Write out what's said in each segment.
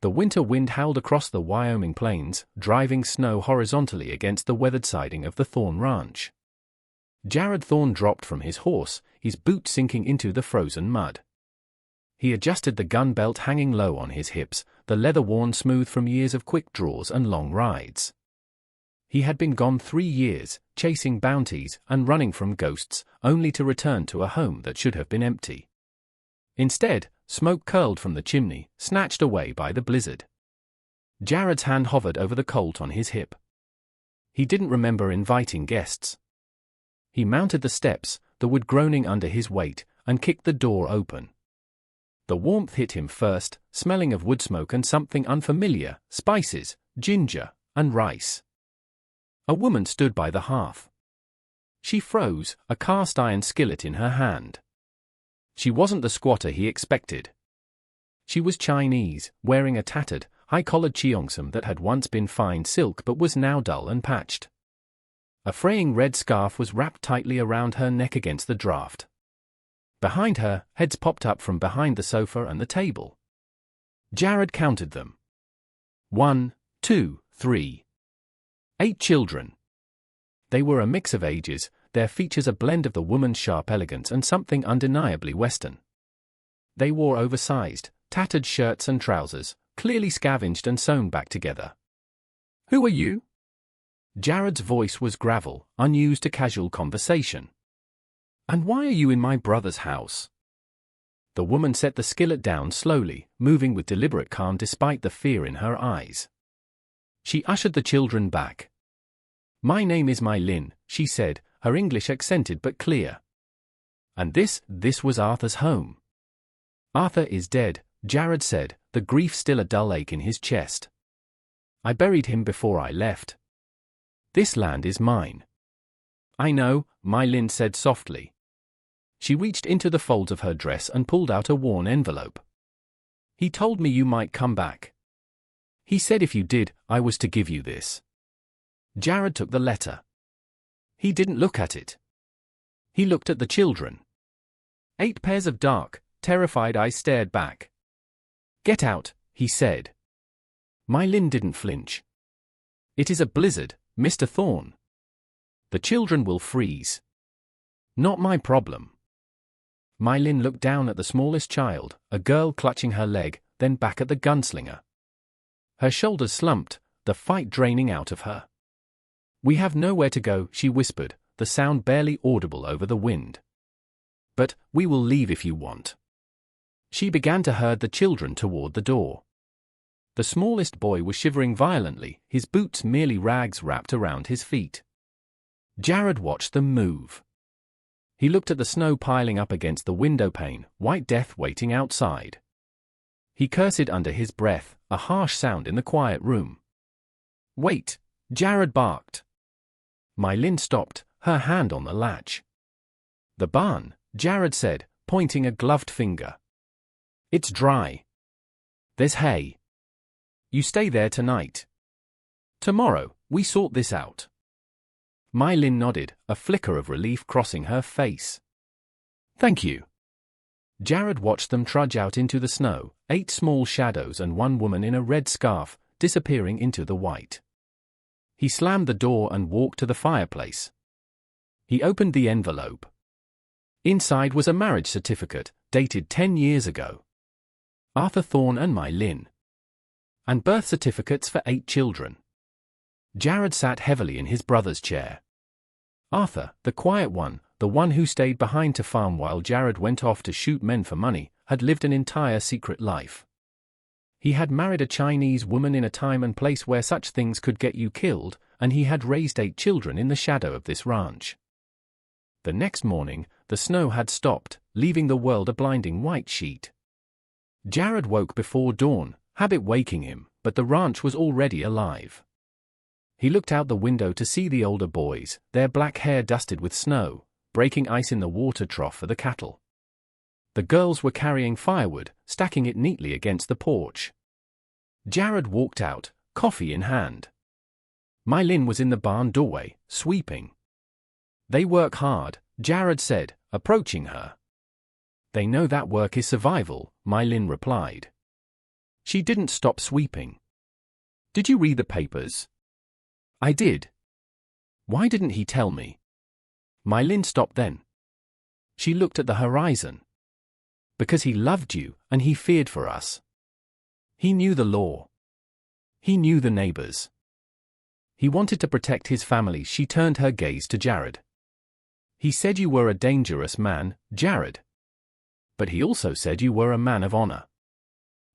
The winter wind howled across the Wyoming plains, driving snow horizontally against the weathered siding of the Thorne Ranch. Jared Thorne dropped from his horse, his boot sinking into the frozen mud. He adjusted the gun belt hanging low on his hips, the leather worn smooth from years of quick draws and long rides. He had been gone 3 years, chasing bounties and running from ghosts, only to return to a home that should have been empty. Instead, smoke curled from the chimney, snatched away by the blizzard. Jared's hand hovered over the Colt on his hip. He didn't remember inviting guests. He mounted the steps, the wood groaning under his weight, and kicked the door open. The warmth hit him first, smelling of wood smoke and something unfamiliar, spices, ginger, and rice. A woman stood by the hearth. She froze, a cast-iron skillet in her hand. She wasn't the squatter he expected. She was Chinese, wearing a tattered, high-collared cheongsam that had once been fine silk but was now dull and patched. A fraying red scarf was wrapped tightly around her neck against the draft. Behind her, heads popped up from behind the sofa and the table. Jared counted them. 1, 2, 3. 8 children. They were a mix of ages, their features a blend of the woman's sharp elegance and something undeniably Western. They wore oversized, tattered shirts and trousers, clearly scavenged and sewn back together. "Who are you?" Jared's voice was gravel, unused to casual conversation. "And why are you in my brother's house?" The woman set the skillet down slowly, moving with deliberate calm despite the fear in her eyes. She ushered the children back. "My name is Mai Lin," she said, her English accented but clear. "And this was Arthur's home." "Arthur is dead," Jared said, the grief still a dull ache in his chest. "I buried him before I left. This land is mine." "I know," Mai Lin said softly. She reached into the folds of her dress and pulled out a worn envelope. "He told me you might come back. He said if you did, I was to give you this." Jared took the letter. He didn't look at it. He looked at the children. 8 pairs of dark, terrified eyes stared back. "Get out," he said. Mai Lin didn't flinch. "It is a blizzard, Mr. Thorne. The children will freeze. Not my problem." Mai Lin looked down at the smallest child, a girl clutching her leg, then back at the gunslinger. Her shoulders slumped, the fight draining out of her. "We have nowhere to go," she whispered, the sound barely audible over the wind. "But we will leave if you want." She began to herd the children toward the door. The smallest boy was shivering violently, his boots merely rags wrapped around his feet. Jared watched them move. He looked at the snow piling up against the window pane, white death waiting outside. He cursed under his breath, a harsh sound in the quiet room. "Wait," Jared barked. Mai Lin stopped, her hand on the latch. "The barn," Jared said, pointing a gloved finger. "It's dry. There's hay. You stay there tonight. Tomorrow, we sort this out." Mai Lin nodded, a flicker of relief crossing her face. "Thank you." Jared watched them trudge out into the snow, 8 small shadows and one woman in a red scarf, disappearing into the white. He slammed the door and walked to the fireplace. He opened the envelope. Inside was a marriage certificate, dated 10 years ago. Arthur Thorne and Mai Lin. And birth certificates for 8 children. Jared sat heavily in his brother's chair. Arthur, the quiet one, the one who stayed behind to farm while Jared went off to shoot men for money, had lived an entire secret life. He had married a Chinese woman in a time and place where such things could get you killed, and he had raised 8 children in the shadow of this ranch. The next morning, the snow had stopped, leaving the world a blinding white sheet. Jared woke before dawn, habit waking him, but the ranch was already alive. He looked out the window to see the older boys, their black hair dusted with snow, breaking ice in the water trough for the cattle. The girls were carrying firewood, stacking it neatly against the porch. Jared walked out, coffee in hand. Mai Lin was in the barn doorway, sweeping. "They work hard," Jared said, approaching her. "They know that work is survival," Mai Lin replied. She didn't stop sweeping. Did you read the papers? I did. Why didn't he tell me? Mylin stopped then. She looked at the horizon. Because he loved you, and he feared for us. He knew the law. He knew the neighbors. He wanted to protect his family. She turned her gaze to Jared. He said you were a dangerous man, Jared. But he also said you were a man of honor.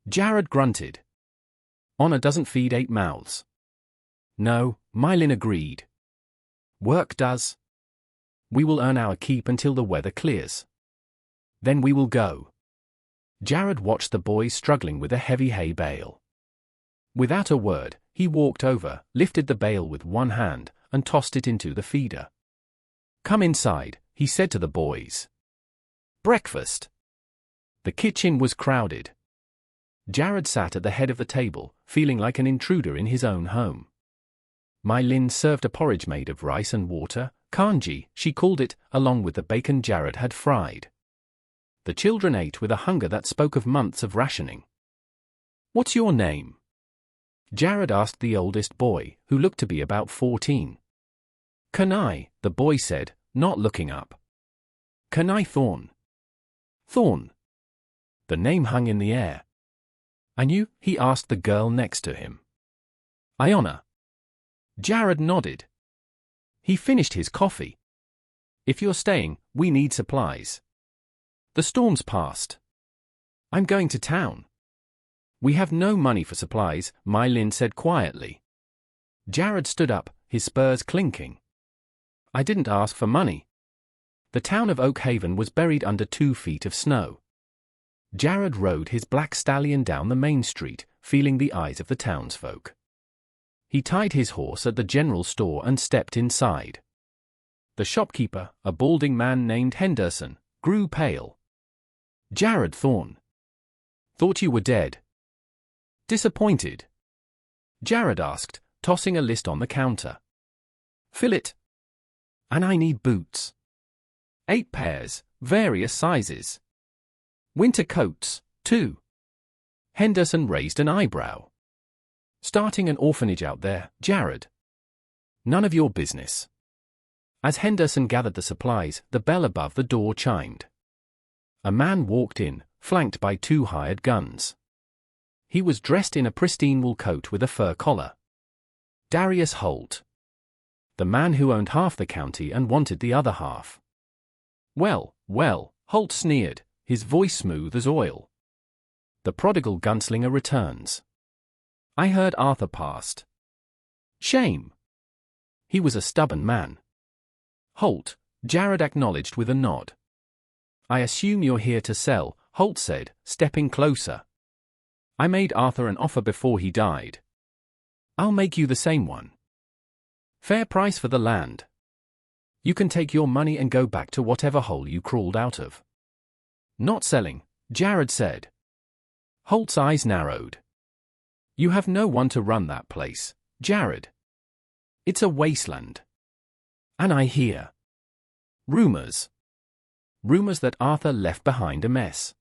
Jared grunted. Honor doesn't feed 8 mouths. No, Mylin agreed. Work does. We will earn our keep until the weather clears. Then we will go. Jared watched the boys struggling with a heavy hay bale. Without a word, he walked over, lifted the bale with one hand, and tossed it into the feeder. Come inside, he said to the boys. Breakfast. The kitchen was crowded. Jared sat at the head of the table, feeling like an intruder in his own home. Mylin served a porridge made of rice and water, kanji, she called it, along with the bacon Jared had fried. The children ate with a hunger that spoke of months of rationing. What's your name? Jared asked the oldest boy, who looked to be about 14. Kanai, the boy said, not looking up. Kanai Thorn. Thorn. The name hung in the air. And you? He asked the girl next to him. Iona. Jared nodded. He finished his coffee. If you're staying, we need supplies. The storm's passed. I'm going to town. We have no money for supplies, Mylin said quietly. Jared stood up, his spurs clinking. I didn't ask for money. The town of Oak Haven was buried under 2 feet of snow. Jared rode his black stallion down the main street, feeling the eyes of the townsfolk. He tied his horse at the general store and stepped inside. The shopkeeper, a balding man named Henderson, grew pale. Jared Thorn. Thought you were dead. Disappointed? Jared asked, tossing a list on the counter. Fill it. And I need boots. 8 pairs, various sizes. Winter coats, too. Henderson raised an eyebrow. Starting an orphanage out there, Jared? None of your business. As Henderson gathered the supplies, the bell above the door chimed. A man walked in, flanked by 2 hired guns. He was dressed in a pristine wool coat with a fur collar. Darius Holt. The man who owned half the county and wanted the other half. Well, Holt sneered, his voice smooth as oil. The prodigal gunslinger returns. I heard Arthur passed. Shame. He was a stubborn man. Holt, Jared acknowledged with a nod. I assume you're here to sell, Holt said, stepping closer. I made Arthur an offer before he died. I'll make you the same one. Fair price for the land. You can take your money and go back to whatever hole you crawled out of. Not selling, Jared said. Holt's eyes narrowed. You have no one to run that place, Jared. It's a wasteland. And I hear rumors. Rumors that Arthur left behind a mess.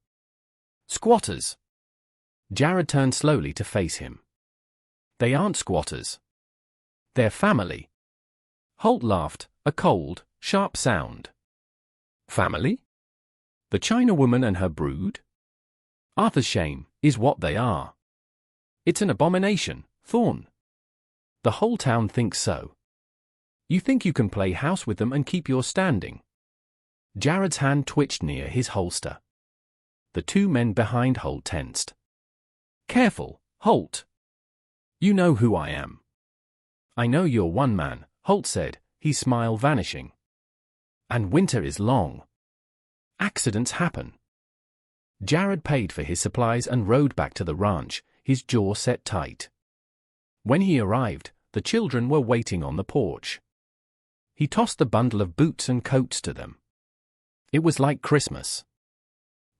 Squatters. Jared turned slowly to face him. They aren't squatters. They're family. Holt laughed, a cold, sharp sound. Family? The China woman and her brood? Arthur's shame is what they are. It's an abomination, Thorn. The whole town thinks so. You think you can play house with them and keep your standing? Jared's hand twitched near his holster. The 2 men behind Holt tensed. Careful, Holt. You know who I am. I know you're one man, Holt said, his smile vanishing. And winter is long. Accidents happen. Jared paid for his supplies and rode back to the ranch, his jaw set tight. When he arrived, the children were waiting on the porch. He tossed the bundle of boots and coats to them. It was like Christmas.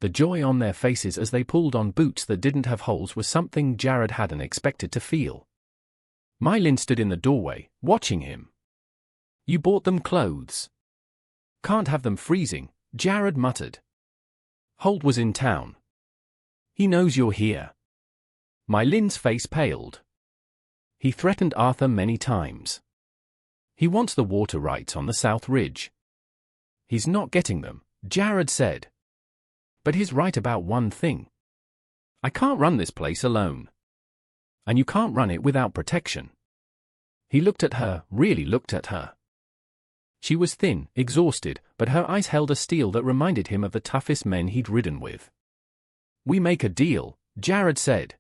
The joy on their faces as they pulled on boots that didn't have holes was something Jared hadn't expected to feel. Mylin stood in the doorway, watching him. You bought them clothes. Can't have them freezing, Jared muttered. Holt was in town. He knows you're here. My Lin's face paled. He threatened Arthur many times. He wants the water rights on the South Ridge. He's not getting them, Jared said. But he's right about one thing. I can't run this place alone. And you can't run it without protection. He looked at her, really looked at her. She was thin, exhausted, but her eyes held a steel that reminded him of the toughest men he'd ridden with. We make a deal, Jared said.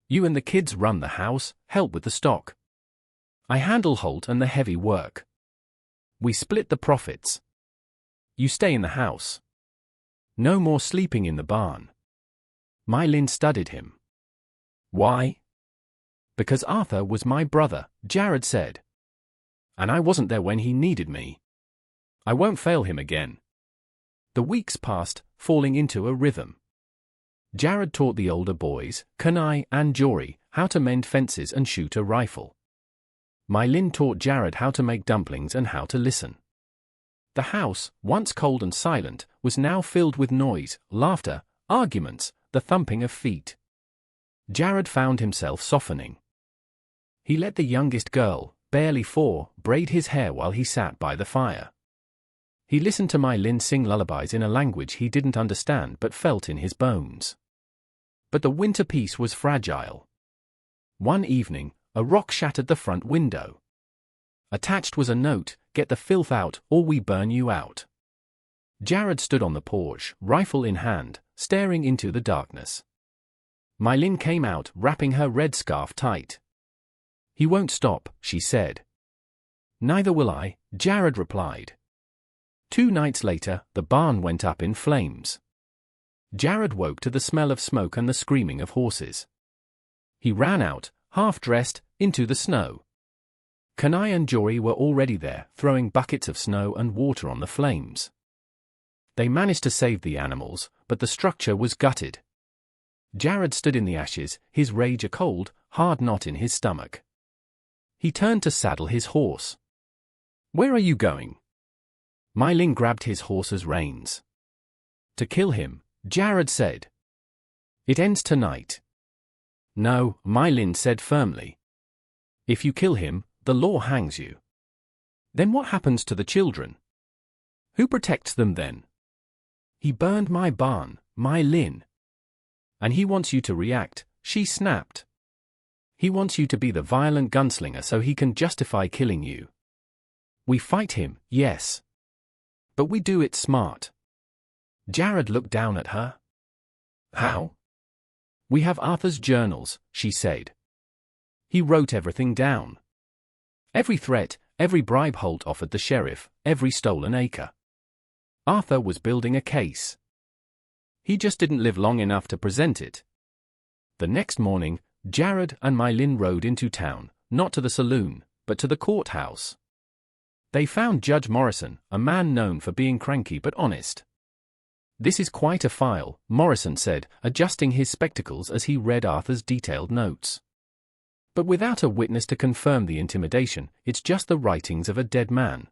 You and the kids run the house, help with the stock. I handle Holt and the heavy work. We split the profits. You stay in the house. No more sleeping in the barn. My Lin studied him. Why? Because Arthur was my brother, Jared said. And I wasn't there when he needed me. I won't fail him again. The weeks passed, falling into a rhythm. Jared taught the older boys, Kanai and Jory, how to mend fences and shoot a rifle. My Lin taught Jared how to make dumplings and how to listen. The house, once cold and silent, was now filled with noise, laughter, arguments, the thumping of feet. Jared found himself softening. He let the youngest girl, barely 4, braid his hair while he sat by the fire. He listened to My Lin sing lullabies in a language he didn't understand but felt in his bones. But the winter peace was fragile. One evening, a rock shattered the front window. Attached was a note, "Get the filth out, or we burn you out." Jared stood on the porch, rifle in hand, staring into the darkness. My Lin came out, wrapping her red scarf tight. "He won't stop," she said. "Neither will I," Jared replied. 2 nights later, the barn went up in flames. Jared woke to the smell of smoke and the screaming of horses. He ran out, half-dressed, into the snow. Kanai and Jory were already there, throwing buckets of snow and water on the flames. They managed to save the animals, but the structure was gutted. Jared stood in the ashes, his rage a cold, hard knot in his stomach. He turned to saddle his horse. "Where are you going?" My Lin grabbed his horse's reins. "To kill him," Jared said. "It ends tonight." "No," My Lin said firmly. "If you kill him, the law hangs you. Then what happens to the children? Who protects them then? He burned my barn, My Lin. And he wants you to react," she snapped. "He wants you to be the violent gunslinger so he can justify killing you. We fight him, yes. But we do it smart." Jared looked down at her. "How?" "We have Arthur's journals," she said. "He wrote everything down. Every threat, every bribe Holt offered the sheriff, every stolen acre. Arthur was building a case. He just didn't live long enough to present it." The next morning, Jared and My Lin rode into town, not to the saloon, but to the courthouse. They found Judge Morrison, a man known for being cranky but honest. "This is quite a file," Morrison said, adjusting his spectacles as he read Arthur's detailed notes. "But without a witness to confirm the intimidation, it's just the writings of a dead man."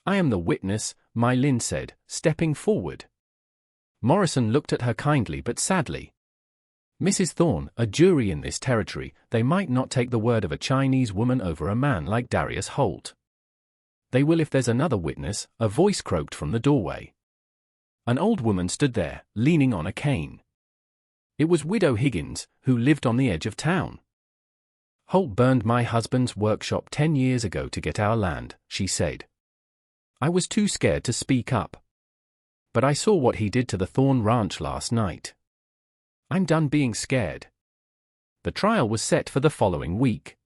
"I am the witness," My Lin said, stepping forward. Morrison looked at her kindly but sadly. "Mrs. Thorne, a jury in this territory, they might not take the word of a Chinese woman over a man like Darius Holt." "They will if there's another witness," a voice croaked from the doorway. An old woman stood there, leaning on a cane. It was Widow Higgins, who lived on the edge of town. "Holt burned my husband's workshop 10 years ago to get our land," she said. "I was too scared to speak up. But I saw what he did to the Thorne Ranch last night. I'm done being scared." The trial was set for the following week.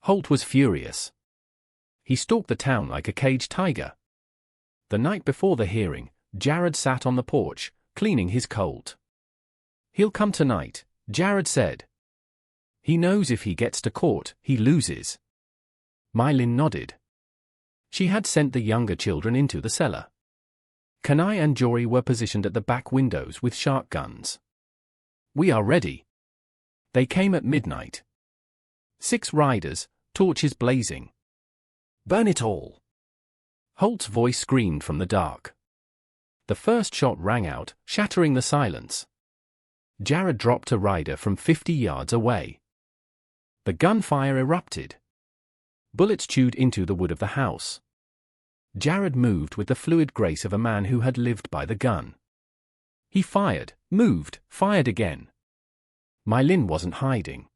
Holt was furious. He stalked the town like a caged tiger. The night before the hearing, Jared sat on the porch, cleaning his Colt. "He'll come tonight," Jared said. "He knows if he gets to court, he loses." My Lin nodded. She had sent the younger children into the cellar. Kanai and Jory were positioned at the back windows with shark guns. "We are ready." They came at midnight. 6 riders, torches blazing. "Burn it all!" Holt's voice screamed from the dark. The first shot rang out, shattering the silence. Jared dropped a rider from 50 yards away. The gunfire erupted. Bullets chewed into the wood of the house. Jared moved with the fluid grace of a man who had lived by the gun. He fired, moved, fired again. Mylin wasn't hiding.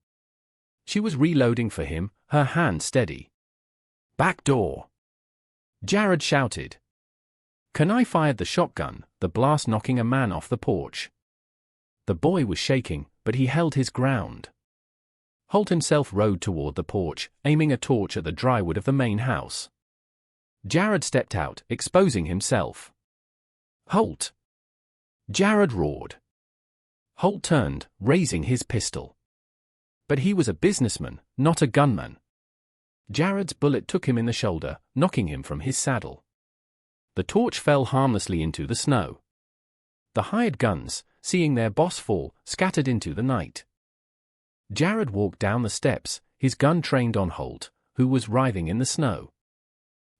She was reloading for him, her hand steady. "Back door!" Jared shouted. Kenai fired the shotgun, the blast knocking a man off the porch. The boy was shaking, but he held his ground. Holt himself rode toward the porch, aiming a torch at the drywood of the main house. Jared stepped out, exposing himself. "Holt!" Jared roared. Holt turned, raising his pistol. But he was a businessman, not a gunman. Jared's bullet took him in the shoulder, knocking him from his saddle. The torch fell harmlessly into the snow. The hired guns, seeing their boss fall, scattered into the night. Jared walked down the steps, his gun trained on Holt, who was writhing in the snow.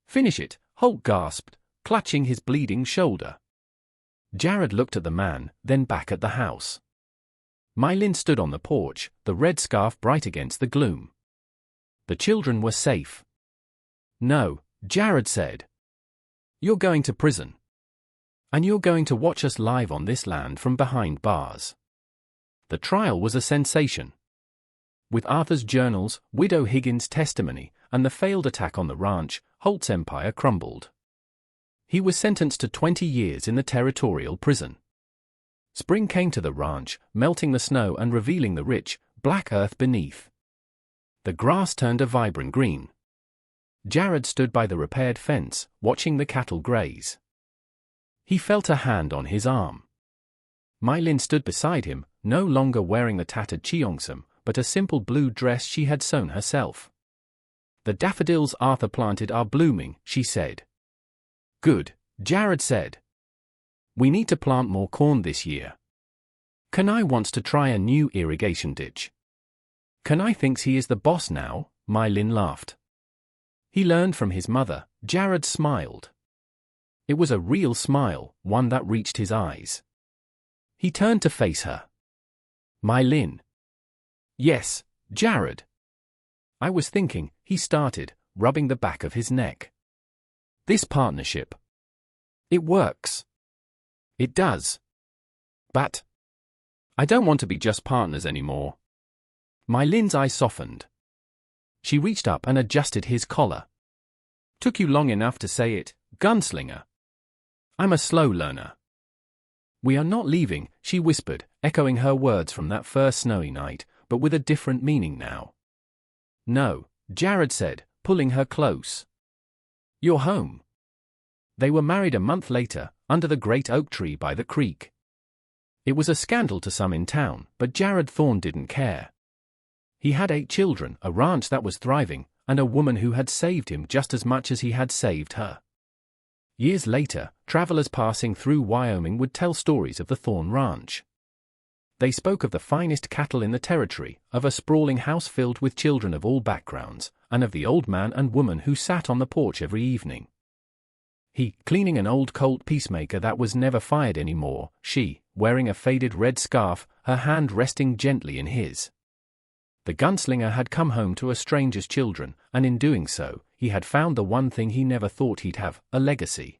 "Finish it," Holt gasped, clutching his bleeding shoulder. Jared looked at the man, then back at the house. Mylin stood on the porch, the red scarf bright against the gloom. The children were safe. "No," Jared said. "You're going to prison. And you're going to watch us live on this land from behind bars." The trial was a sensation. With Arthur's journals, Widow Higgins' testimony, and the failed attack on the ranch, Holt's empire crumbled. He was sentenced to 20 years in the territorial prison. Spring came to the ranch, melting the snow and revealing the rich, black earth beneath. The grass turned a vibrant green. Jared stood by the repaired fence, watching the cattle graze. He felt a hand on his arm. Mylin stood beside him, no longer wearing the tattered cheongsam, but a simple blue dress she had sewn herself. "The daffodils Arthur planted are blooming," she said. "Good," Jared said. "We need to plant more corn this year. Kenai wants to try a new irrigation ditch." "Kenai thinks he is the boss now," Mylin laughed. "He learned from his mother," Jared smiled. It was a real smile, one that reached his eyes. He turned to face her. "Mylin." "Yes, Jared." "I was thinking," he started, rubbing the back of his neck. "This partnership. It works." "It does. But I don't want to be just partners anymore." Mylin's eyes softened. She reached up and adjusted his collar. "Took you long enough to say it, Gunslinger. I'm a slow learner." "We are not leaving," she whispered, echoing her words from that first snowy night, but with a different meaning now. "No," Jared said, pulling her close. "You're home." They were married a month later, under the great oak tree by the creek. It was a scandal to some in town, but Jared Thorne didn't care. He had 8 children, a ranch that was thriving, and a woman who had saved him just as much as he had saved her. Years later, travelers passing through Wyoming would tell stories of the Thorne Ranch. They spoke of the finest cattle in the territory, of a sprawling house filled with children of all backgrounds, and of the old man and woman who sat on the porch every evening. He, cleaning an old Colt Peacemaker that was never fired anymore, she, wearing a faded red scarf, her hand resting gently in his. The gunslinger had come home to a stranger's children, and in doing so, he had found the one thing he never thought he'd have, a legacy.